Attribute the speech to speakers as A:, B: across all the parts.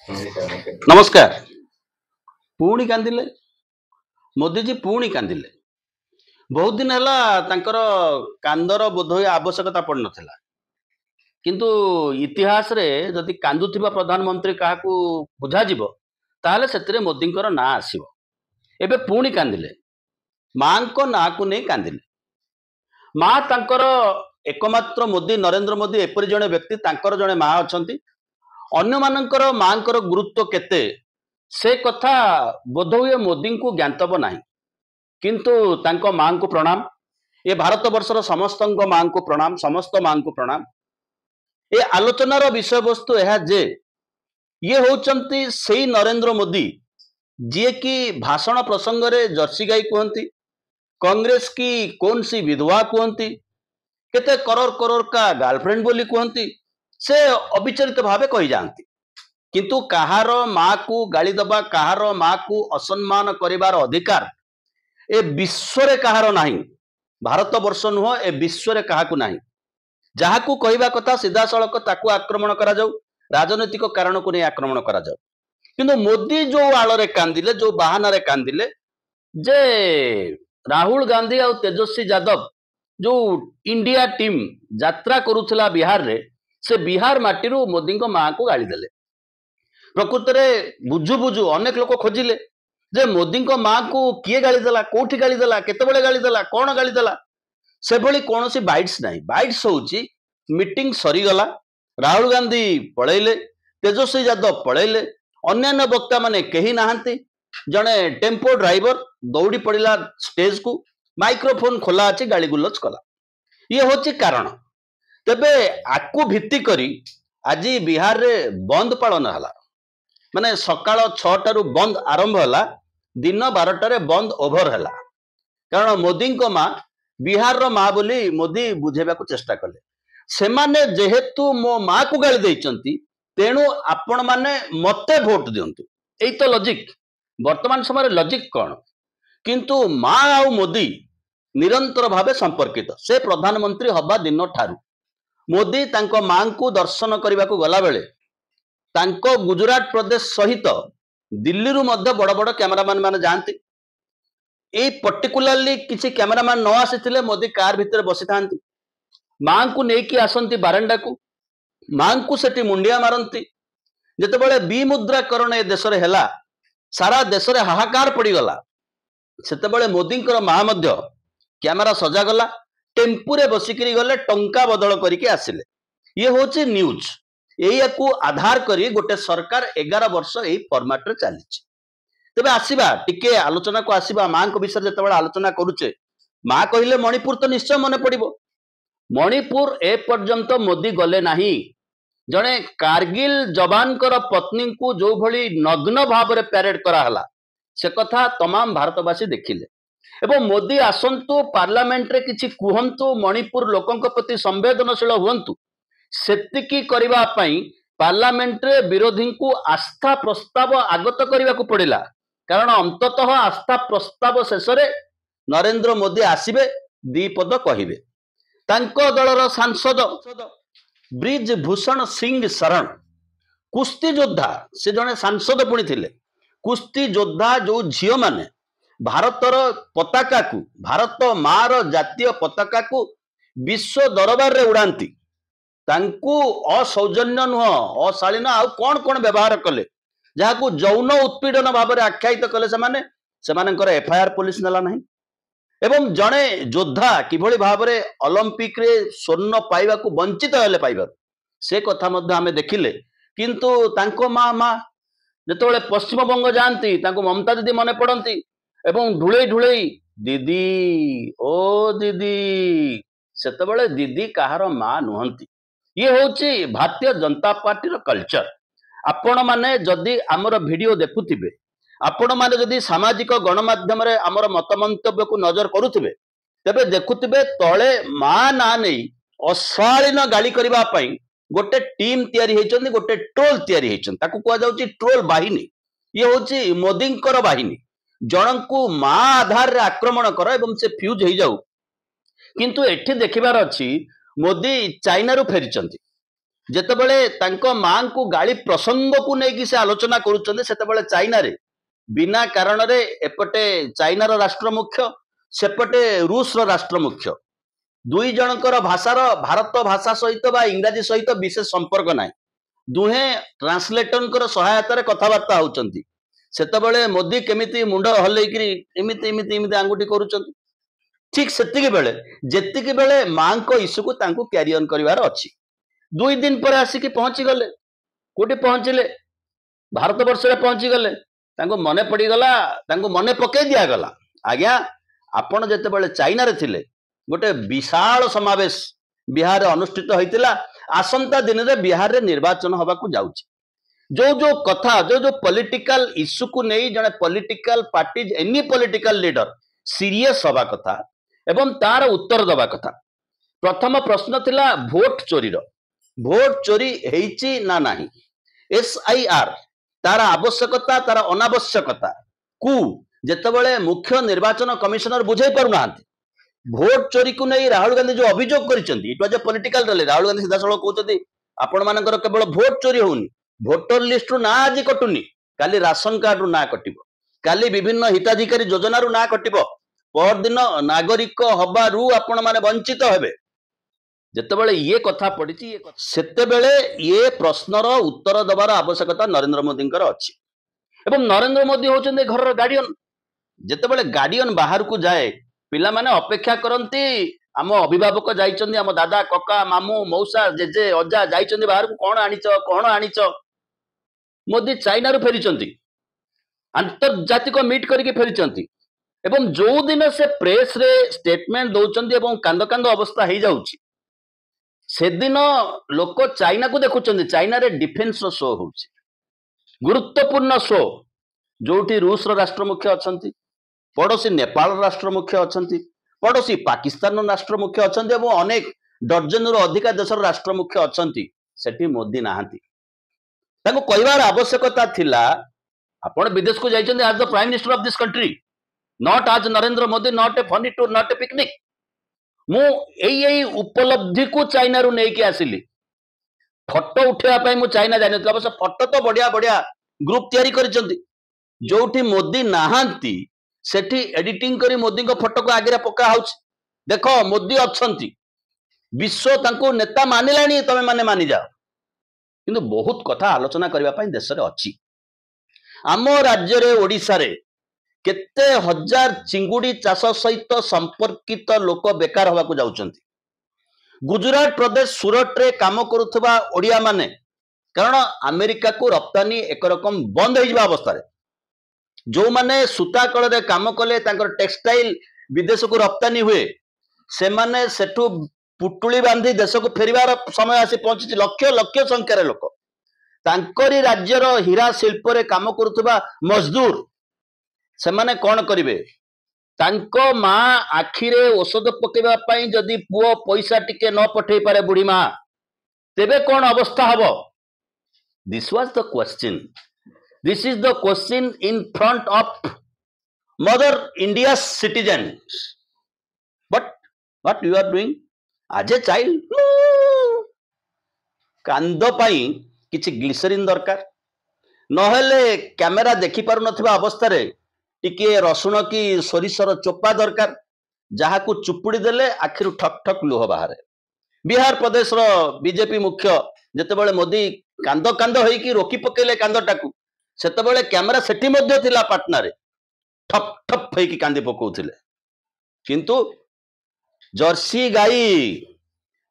A: नमस्कार। पुणी कांदिले मोदी जी पुणी कांदिले बहुत दिन है तांकर कांदर बोध आवश्यकता पड़ नथिला किंतु इतिहास रे जदि कांदुथिबा प्रधानमंत्री क्या बुझा ताहले सेतिरे मोदींकर ना आसीबो। एबे पुणी कांदिले मां को ना को नहीं कांदिले मां तांकर एकमात्र मोदी नरेंद्र मोदी एपरि जणे व्यक्ति तांकर जणे मां अछंती अन्य मानकर मांकर गुरुत्व केते से कथा बोध हुए मोदी को ज्ञातव्य ना किंतु तांको मां को प्रणाम। ये भारत वर्षर समस्त मां को प्रणाम, समस्त मां को प्रणाम। ये आलोचनार विषय वस्तु यह जे ये होचंती सेही नरेंद्र मोदी जी की भाषण प्रसंग रे जर्सी गाई कहती, कांग्रेस की कौन सी विधवा कहती, केते करोड़ करोड़ का गर्लफ्रेंड बोली कहती, से अविचलित भावे कही जाती किंतु कहार माँ को गाली दबा, कहार माँ को असम्मान करिवार अधिकार ए विश्व रे कहार नाही। भारत वर्ष नुह ए विश्व रे कहा नाही। जहाँ को कहवा कथा सीधा सड़क ताकू आक्रमण करा जाऊ, राजनैतिक कारण को नहीं आक्रमण करा जाऊ। किंतु मोदी जो आड़ कांदिले, जो बाहाना रे कांदिले जे राहुल गांधी और तेजस्वी यादव जो इंडिया टीम यात्रा करुला बिहार रे, से बिहार माटी मोदी माँ को गाली देले। प्रकृत में बुझु बुझु अनेक लोग खोजिले जे मोदी माँ को किए गाली देला, कोठी गाली देला, केतेबेले गाली देला, कौन गाली देला, से भली कौनसी बाइट्स नहीं। बाइट्स होची मीटिंग सरीगला, राहुल गांधी पळैले, तेजस्वी यादव पळैले, अन्यान्य वक्ता माने कहीं नहांती, जने टेम्पो ड्राइवर दौड़ी पड़िला स्टेज को, माइक्रोफोन खोला अच्छी गाली गुलच कला। ये होची कारण। तेबे आकु भित्ति करी आज बिहार रे बंद पालन हला, माने सकाळ 6टारू बंद आरंभ हला, दिन 12टारे बंद ओभर हला। कारण मोदी को माँ बिहार रो माँ बोली मोदी बुझेबा को चेष्टा कले। से माने जेहेतु मो माँ को गाली देइचंती, तेणु आपण माने मते भोट दियंतु। एई तो लॉजिक। वर्तमान समय लॉजिक कौन? किंतु माँ आउ मोदी निरंतर भावे संपर्कित। से प्रधानमंत्री हवा दिन ठारू मोदी तांको मां को दर्शन करने को गला बेले तांको गुजरात प्रदेश सहित दिल्ली रु मध्य बड़ बड़ कैमरामैन माने जाती। ए पर्टिकुलरली किसी कैमरामैन न आसी मोदी कार भितर बसी था, मां को लेकिन आसती बारंडा को, मां को सेठी मुंडिया मारती। जितेबाला विमुद्राकरण ए देश रे हेला, सारा देश रे हाहाकार पड़गला, सेतेबाला मोदी मां मध्य कैमरा सजागला, टेम्पुरे बसिकी गले, टंका बदल करके आसिले। ये होची न्यूज। यही आधार करी गोटे सरकार 11 वर्ष यही फॉर्मेट रे चली। तेबे आसीबा टिके आलोचना को आसीबा मां को विषय जेतेबाला आलोचना करूचे, मां कहिले मणिपुर तो निश्चय मन पड़िबो। मणिपुर ए पर्यंत मोदी गले नाही। जणे कारगिल जवान कर पत्नी को जो भली नग्न भाव रे पैरेड करा हला, से कथा तमाम भारतवासी देखिले। एवं मोदी आसंतु पार्लियामेंट रे किछि कुहंतु, मणिपुर लोकंक प्रति संवेदनशील हुंतु, सेतिकी करिबा पई पार्लियामेंट रे विरोधी को आस्था प्रस्ताव आगत करने को पड़िला। कारण अंततः आस्था प्रस्ताव शेष रे नरेंद्र मोदी आसीबे, दीपद कहिबे। तांको दलर सांसद ब्रिज भूषण सिंह शरण कुस्ती योद्धा, से जने सांसद पुणी थिले। कुस्ती योद्धा जो झियो माने भारतर पताका को, भारत मार जातीय पताका को विश्व दरबार रे उड़ाती, तांकू असौजन्य नुह, अशालीन आउ कौन कौन व्यवहार कले, जहाँ को जौन उत्पीड़न भाव में आख्यायित कले, से एफआईआर पुलिस नेला नहीं। एवं जड़े योद्धा किभली भाव में ओलंपिक रे स्वर्ण पाइबा को वंचित हेले पाइबार, से कथा मध्य आमे देखिले। किंतु तांको माँ माँ जेतेबेले पश्चिम बंग जाती, तांको ममता दीदी मने पड़ती, एवं ढुले ढुले दीदी ओ दीदी, सेतेबेले दीदी कहार माँ नुहंती। ये होची भारतीय जनता पार्टी कल्चर। आपण माने जदि आमर वीडियो देखुथिबे, आपण माने जदि सामाजिक गणमाध्यम रे आमर मत मंतव्य को नजर करुथिबे, तेबे देखुथिबे तळे माँ ना नहीं अशालीन गाली करबा पई गोटे टीम तैयारी हेचंती, गोटे ट्रोल तैयारी हेचंती, ताकू कुआ जाउची ट्रोल बाहिनी। ये होची मोदींकर बाहिनी। जनकू माँ आधार रे आक्रमण कर एवं से फ्यूज हो जाऊ। किंतु एठी देखिबार अछि मोदी चाइना रु फेरिचंती। ଯେତେବେଳେ ତାଙ୍କ ମାଙ୍କୁ ଗାଳି ପ୍ରସଙ୍ଗକୁ ନେଇକି ସେ ଆଲୋଚନା କରୁଛନ୍ତି ସେତେବେଳେ ଚାଇନାରେ ବିନା କାରଣରେ ଏପଟେ ଚାଇନାର ରାଷ୍ଟ୍ର ମୁଖ୍ୟ ସେପଟେ ରୁଷର ରାଷ୍ଟ୍ର ମୁଖ୍ୟ ଦୁଇ ଜଣଙ୍କର ଭାଷାର ଭାରତ ଭାଷା ସହିତ ବା ଇଂରାଜୀ ସହିତ ବିଶେଷ ସମ୍ପର୍କ ନାହିଁ। ଦୁହେଁ ଟ୍ରାନ୍ସଲେଟରଙ୍କର ସହାୟତାରେ କଥାବାର୍ତ୍ତା ହଉଛନ୍ତି। ସେତେବେଳେ ମୋଦି କେମିତି ମୁଣ୍ଡ ହଲେଇକିରି ଏମିତି ଏମିତି ଏମିତି ଆଙ୍ଗୁଠି କରୁଛନ୍ତି। ଠିକ ସେତିକି ବେଳେ ଯେତିକି ବେଳେ ମାଙ୍କ ଇସ୍ୟୁକୁ ତାଙ୍କୁ କ୍ୟାରି ଅନ୍ କରିବାର ଅଛି। 2 ଦିନ ପରେ ଆସିକି ପହଞ୍ଚିଗଲେ। କୋଉଠି ପହଞ୍ଚିଲେ? ଭାରତ ବର୍ଷରେ ପହଞ୍ଚିଗଲେ। ତାଙ୍କୁ ମନେ ପଡିଗଲା, ତାଙ୍କୁ ମନେ ପକେଇ ଦିଆଗଲା, ଆଜ୍ଞା ଆପଣ ଯେତେବେଳେ ଚାଇନାରେ ଥିଲେ ଗୋଟେ ବିଶାଳ ସମାବେଶ ବିହାରରେ ଅନୁଷ୍ଠିତ ହୋଇଥିଲା। ଆସନ୍ତା ଦିନରେ ବିହାରରେ ନିର୍ବାଚନ ହେବାକୁ ଯାଉଛି। ଯୋଉ କଥା ଯୋଉ ପଲିଟିକାଲ ଇସ୍ୟୁକୁ ନେଇ ଜଣେ political party any political leader serious ହେବା କଥା ଏବଂ ତାର ଉତ୍ତର ଦେବା କଥା। ପ୍ରଥମ ପ୍ରଶ୍ନ ଥିଲା ଭୋଟ ଚୋରିର। ଭୋଟ ଚୋରି ହେଇଛି ନା ନାହିଁ, SIR ତାର ଆବଶ୍ୟକତା ତାର ଅନାବଶ୍ୟକତା କୁ ଯେତେବେଳେ ମୁଖ୍ୟ ନିର୍ବାଚନ କମିଶନର ବୁଝେଇ ପାରୁନାହାନ୍ତି, ଭୋଟ ଚୋରିକୁ ନେଇ ରାହୁଲ ଗାନ୍ଧୀ ଯୋଉ ଅଭିଯୋଗ କରିଛନ୍ତି, it was a political rally. Rahul Gandhi ସିଧାସଳଖ କହୁଛନ୍ତି ଆପଣ ମାନଙ୍କର କେବଳ ଭୋଟ ଚୋରି ହଉନି, ଭୋଟର ଲିଷ୍ଟରୁ ନାଁ ଆଜି କଟୁନି, କାଲି ରାସନ କାର୍ଡରୁ ନାଁ କଟିବ, କାଲି ବିଭିନ୍ନ ହିତାଧିକାରୀ ଯୋଜନାରୁ ନାଁ କଟିବ, ପରଦିନ ନାଗରିକ ହବାରୁ ଆପଣ ମାନେ ବଞ୍ଚିତ ହେବେ। ଯେତେବେଳେ ଇଏ କଥା ପଡିଛି ସେତେବେଳେ ଇଏ ପ୍ରଶ୍ନର ଉତ୍ତର ଦେବାର ଆବଶ୍ୟକତା ନରେନ୍ଦ୍ର ମୋଦିଙ୍କର ଅଛି। ଏବଂ ନରେନ୍ଦ୍ର ମୋଦି ହଉଛନ୍ତି ଘରର ଗାର୍ଡିଆନ। ଯେତେବେଳେ ଗାର୍ଡିଆନ ବାହାରକୁ ଯାଏ ପିଲାମାନେ ଅପେକ୍ଷା କରନ୍ତି ଆମ ଅଭିଭାବକ ଯାଇଛନ୍ତି, ଆମ ଦାଦା କକା ମାମୁଁ ମଉସା ଜେଜେ ଅଜା ଯାଇଛନ୍ତି ବାହାରକୁ, କଣ ଆଣିଛ କଣ ଆଣିଛ। ମୋଦି ଚାଇନାରୁ ଫେରିଛନ୍ତି, ଆନ୍ତର୍ଜାତିକ ମିଟ୍ କରିକି ଫେରିଛନ୍ତି ଏବଂ ଯୋଉ ଦିନ ସେ ପ୍ରେସରେ ଷ୍ଟେଟମେଣ୍ଟ ଦଉଛନ୍ତି ଏବଂ କାନ୍ଦ କାନ୍ଦ ଅବସ୍ଥା ହେଇଯାଉଛି, ସେଦିନ ଲୋକ ଚାଇନାକୁ ଦେଖୁଛନ୍ତି। ଚାଇନାରେ ଡିଫେନ୍ସର ଶୋ ହଉଛି, ଗୁରୁତ୍ୱପୂର୍ଣ୍ଣ ଶୋ, ଯୋଉଠି ରୁଷର ରାଷ୍ଟ୍ର ମୁଖ୍ୟ ଅଛନ୍ତି, ପଡୋଶୀ ନେପାଳର ରାଷ୍ଟ୍ର ମୁଖ୍ୟ ଅଛନ୍ତି, ପଡୋଶୀ ପାକିସ୍ତାନର ରାଷ୍ଟ୍ର ମୁଖ୍ୟ ଅଛନ୍ତି ଏବଂ ଅନେକ ଡର୍ଜନରୁ ଅଧିକା ଦେଶର ରାଷ୍ଟ୍ର ମୁଖ୍ୟ ଅଛନ୍ତି। ସେଠି ମୋଦି ନାହାନ୍ତି। ତାଙ୍କୁ କହିବାର ଆବଶ୍ୟକତା ଥିଲା ଆପଣ ବିଦେଶକୁ ଯାଇଛନ୍ତି as the prime minister of this country, not as Narendra Modi, not a funny tour, not a picnic. ମୁଁ ଏଇ ଉପଲବ୍ଧିକୁ ଚାଇନାରୁ ନେଇକି ଆସିଲି। ଫଟୋ ଉଠେଇବା ପାଇଁ ମୁଁ ଚାଇନା ଯାଇନଥିଲି। ଅବଶ୍ୟ ଫଟୋ ତ ବଢିଆ ବଢିଆ ଗ୍ରୁପ ତିଆରି କରିଛନ୍ତି। ଯୋଉଠି ମୋଦି ନାହାନ୍ତି ସେଠି ଏଡିଟିଂ କରି ମୋଦିଙ୍କ ଫଟୋକୁ ଆଗରେ ପକା ହଉଛି, ଦେଖ ମୋଦି ଅଛନ୍ତି, ବିଶ୍ୱ ତାଙ୍କୁ ନେତା ମାନିଲାଣି, ତମେ ମାନେ ମାନିଯାଅ। କିନ୍ତୁ ବହୁତ କଥା ଆଲୋଚନା କରିବା ପାଇଁ ଦେଶରେ ଅଛି। ଆମ ରାଜ୍ୟରେ ଓଡ଼ିଶାରେ କେତେ ହଜାର ଚିଙ୍ଗୁଡି ଚାଷ ସହିତ ସମ୍ପର୍କିତ ଲୋକ ବେକାର ହେବାକୁ ଯାଉଛନ୍ତି। ଗୁଜରାଟ ପ୍ରଦେଶ ସୁରଟରେ କାମ କରୁଥିବା ଓଡ଼ିଆ ମାନେ, କାରଣ ଆମେରିକାକୁ ରପ୍ତାନି ଏକରକମ ବନ୍ଦ ହେଇଯିବା ଅବସ୍ଥାରେ, ଯୋଉମାନେ ସୂତା କଳରେ କାମ କଲେ ତାଙ୍କର ଟେକ୍ସଟାଇଲ ବିଦେଶକୁ ରପ୍ତାନି ହୁଏ, ସେମାନେ ସେଠୁ ପୁଟୁଳି ବାନ୍ଧି ଦେଶକୁ ଫେରିବାର ସମୟ ଆସି ପହଞ୍ଚିଛି। ଲକ୍ଷ ଲକ୍ଷ ସଂଖ୍ୟାରେ ଲୋକ ତାଙ୍କରି ରାଜ୍ୟର ହୀରା ଶିଳ୍ପରେ କାମ କରୁଥିବା ମଜଦୁର, ସେମାନେ କଣ କରିବେ? ତାଙ୍କ ମା ଆଖିରେ ଔଷଧ ପକେଇବା ପାଇଁ ଯଦି ପୁଅ ପଇସା ଟିକେ ନ ପଠେଇ ପାରେ ବୁଢୀ ମା, ତେବେ କଣ ଅବସ୍ଥା ହବ? This was the question. This is the question in front of Mother India's citizens. But what you are doing as a child? କାନ୍ଦ ପାଇଁ କିଛି ଗ୍ଲିସରିନ୍ ଦରକାର, ନହେଲେ କ୍ୟାମେରା ଦେଖି ପାରୁନଥିବା ଅବସ୍ଥାରେ ଟିକେ ରସୁଣ କି ସୋରିଷର ଚୋପା ଦରକାର, ଯାହାକୁ ଚୁପୁଡି ଦେଲେ ଆଖିରୁ ଠକ୍ ଠକ୍ ଲୁହ ବାହାରେ। ବିହାର ପ୍ରଦେଶର ବିଜେପି ମୁଖ୍ୟ ଯେତେବେଳେ ମୋଦି କାନ୍ଦ କାନ୍ଦ ହେଇକି ରୋକି ପକେଇଲେ କାନ୍ଦଟାକୁ, ସେତେବେଳେ କ୍ୟାମେରା ସେଠି ମଧ୍ୟ ଥିଲା ପାଟନାରେ, ଠପ୍ ଠପ୍ ହେଇକି କାନ୍ଦି ପକଉଥିଲେ। କିନ୍ତୁ ଜର୍ସି ଗାଈ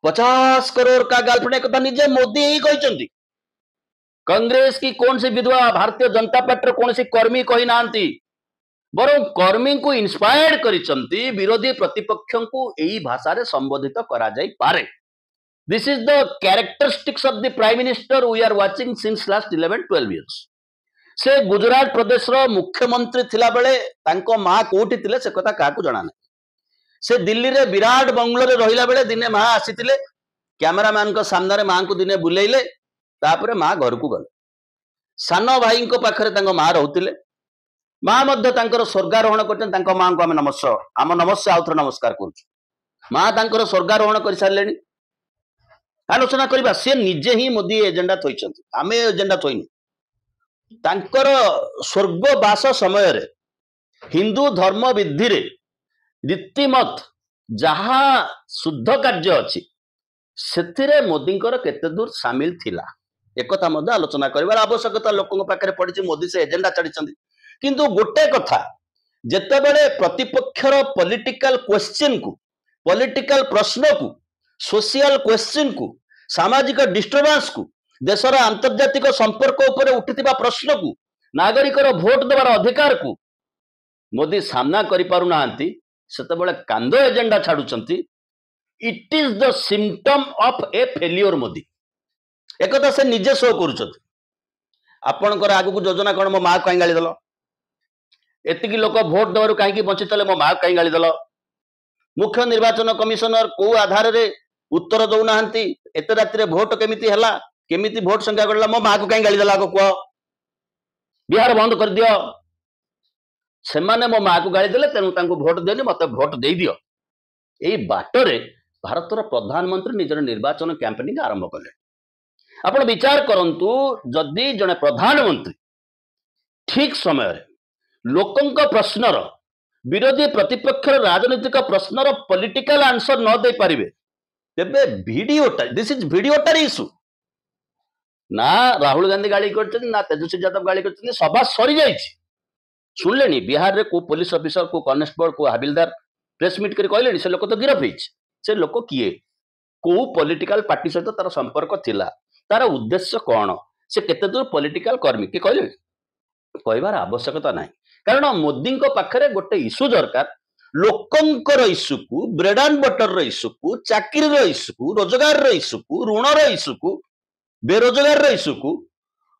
A: 50 करोड़ का गर्लफ्रेंड କଥା ନିଜେ ମୋଦି ହିଁ କହିଛନ୍ତି। କଂଗ୍ରେସ କି କୌଣସି ବିଧବା ଭାରତୀୟ ଜନତା ପାର୍ଟିର କୌଣସି କର୍ମୀ କହିନାହାନ୍ତି, ବରଂ କର୍ମୀଙ୍କୁ ଇନ୍ସପାୟର୍ଡ କରିଛନ୍ତି ବିରୋଧୀ ପ୍ରତିପକ୍ଷଙ୍କୁ ଏହି ଭାଷାରେ ସମ୍ବୋଧିତ କରାଯାଇପାରେ। This is the characteristics of the prime minister we are watching since last 11-12 years. ସେ ଗୁଜରାଟ ପ୍ରଦେଶର ମୁଖ୍ୟମନ୍ତ୍ରୀ ଥିଲା ବେଳେ ତାଙ୍କ ମା କୋଉଠି ଥିଲେ ସେ କଥା କାହାକୁ ଜଣା ନାହିଁ। ସେ ଦିଲ୍ଲୀରେ ବିରାଟ ବଙ୍ଗଲୋରେ ରହିଲା ବେଳେ ଦିନେ ମା ଆସିଥିଲେ, କ୍ୟାମେରାମ୍ୟାନଙ୍କ ସାମ୍ନାରେ ମାଙ୍କୁ ଦିନେ ବୁଲେଇଲେ, ତାପରେ ମା ଘରକୁ ଗଲେ। ସାନ ଭାଇଙ୍କ ପାଖରେ ତାଙ୍କ ମା ରହୁଥିଲେ। ମା ମଧ୍ୟ ତାଙ୍କର ସ୍ୱର୍ଗାରୋହଣ କରିଛନ୍ତି। ତାଙ୍କ ମାଙ୍କୁ ଆମେ ଆମ ନମସ୍ୟ ଆଉଥରେ ନମସ୍କାର କରୁଛୁ। ମା ତାଙ୍କର ସ୍ୱର୍ଗାରୋହଣ କରିସାରିଲେଣି। आलोचना करवा सी निजे ही मोदी एजेंडा थोई आम एजेंडा थोइनु तांकर स्वर्गवास समय रे हिंदू धर्म विधि रे रीतिमत जहा शुद्ध कार्य अच्छी से मोदी केते दूर सामिल थिला एक आलोचना कर आवश्यकता लोकों पाखे पड़ी मोदी से एजेंडा छाड़ी किंतु गोटे कथा जेतेबेले प्रतिपक्षर पॉलिटिकल क्वेश्चन को पॉलिटिकल प्रश्न को सोशल क्वेश्चन को सामाजिक डिस्टर्बेंस को देशर आंतर्जातिक संपर्क उपर उठिथिबा प्रश्न को नागरिकर भोट देवार अधिकार को मोदी सामना करि पारु नांती सेतेबेले कांदो एजेंडा छाडुचंती it is the symptom of a failure Modi एकथा से निजे शो करुचंती आपणकर आगु को योजना कोन मो मां कहीं गाली दल एतिकी लोक भोट देवार कहीं बंचितले मो मां कहीं गाली दल मुख्य निर्वाचन कमिशनर को आधार रे उत्तर दौना एत राति भोट केमिति हला केमिति भोट संख्या गला मो मां को कहीं गाली दला को कह बिहार बंद कर दियो से माने मो मां को गाली देले तेनु तांको भोट देनी मते भोट दे दियो एई बाटरे भारतर प्रधानमंत्री निजर निर्वाचन कैंपेनिंग आरंभ कले आपण विचार करंतु जदि जने प्रधानमंत्री ठीक समय रे लोकंक प्रश्नर विरोधी प्रतिपक्षर राजनीतिक प्रश्नर पॉलिटिकल आंसर न दे पारिबे तेबे वीडियोटा दिस इज वीडियोटार इश्यू ना राहुल गांधी गाली करछन ना तेजस्वी यादव गाली करछन सभा सरी जाइछि सुनलेनी बिहार रे को पुलिस ऑफिसर को कांस्टेबल को हविलदार प्रेस मीट कर कहलेनी से लोक तो गिरफ होइछि से लोक किए को पॉलिटिकल पार्टी सहित तार संपर्क थिला तार उद्देश्य कौन से केते दूर पॉलिटिकल कर्मी के कहले कहबार आवश्यकता नहीं कारण मोदी पाखरे गोटे इश्यू दरकार लोकंकर इश्यू को ब्रेड एंड बटर इश्यू को चाकरी इश्यू को रोजगार इश्यू को ऋणर इश्यू को बेरोजगार इश्यू को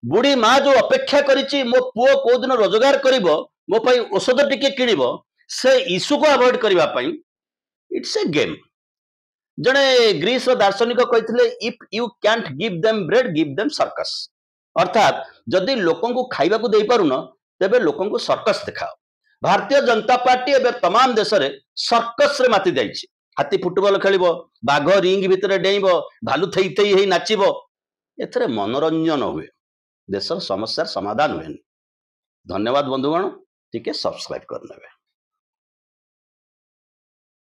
A: बुढ़ी माँ जो अपेक्षा करिछि मो पुओ को दिन रोजगार करिवो मो पई औषध टिके किनिबो से इश्यू को अवॉइड करबा पई इट्स ए गेम जने ग्रीस दार्शनिक कहते if you can't give them bread give them circus अर्थात जदि लोकों को खाइबा को दे पारुन तेबे लोकों को सर्कस दिखाओ भारतीय जनता पार्टी एबे तमाम देश रे सर्कस रे माति जाइछि हाथी फुटबॉल खेलिबो बाघ रिंग भितरे डेइबो भालू थई थई हेई नाचिबो एथरे मनोरंजन हुए देशर समस्या समाधान हुए धन्यवाद बंधुगण टिके सब्सक्राइब करनेबे।